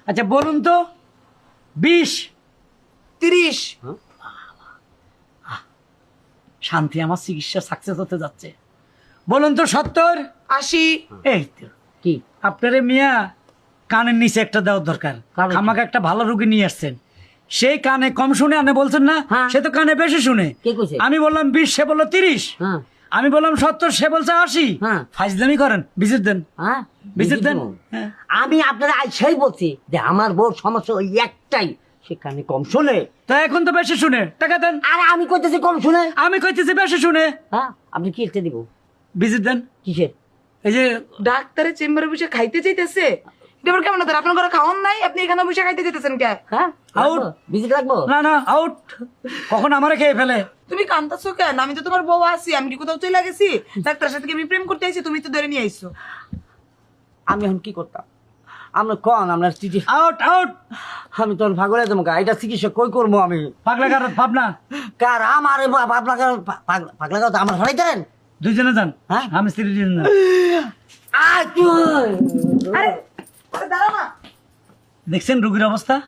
আচ্ছা বলুন তো 20 30 শান্তি, আমার চিকিৎসা সাকসেস হতে যাচ্ছে। বলুন তো 70 80 এই তো কি আপনারে মিয়া কানের নিচে একটা দেওয়ার দরকার। কানে কি? আমাকে একটা ভালো রুগী নিয়ে আসছেন, সেই কানে কম শুনে আপনি বলছেন না, হ্যাঁ। সে তো কানে বেশি শুনে। কে কইছে? আমি বললাম 20, সে বললো 30। হ্যাঁ আমি বললাম 70, সে বলছে 80। হ্যাঁ। ফাইজলামি করেন, ভিজিট দেন। হ্যাঁ ভিজিট দেন। বুঝি তো। হ্যাঁ। আমি আপনারা আইসাই বলছি যে আমার বউ সমস্যা ওই একটাই, সেখানে কম শুনে। তো এখন তো বেশি শুনে, টাকা দেন। আর আমি কইতেছি কম শুনে। আমি কইতেছি বেশি শুনে, হ্যাঁ আপনি কি একটা দিব? ভিজিট দেন। কিসের? এই যে ডাক্তারের চেম্বারে বসে খাইতে চাইতেছে, এটা আবার কেমন ধর? আপনার ঘরে খাওয়ান নাই, আপনি এখানে বসে খাইতে যেতেছেন কে? হ্যাঁ আউট। ভিজিট রাখবো? না না আউট, কখন আমারে খেয়ে ফেলে। তুমি কান্দাছো কেন? আমি তো তোমার বউ আছি, আমি কি কোথাও চলে গেছি? ডাক্তারের সাথে কি আমি প্রেম করতে আইছি? তুমি তো ধরে নিয়ে আইছো। আমি এখন কি করতাম? আমরা কন আমরা চিঠি, আউট আউট। আমি তোর ভাগলে তোমাকে এটা চিকিৎসা কই করবো আমি? পাগলা কার ভাবনা, কার আমার পাগলা পাগলা কথা আমার হারাই দেন। দুইজনে যান। হ্যাঁ? আমি স্ত্রী দুইজনে যান। আয় তুই আরে আরে দাঁড়াও না। দেখছেন রুগীর অবস্থা।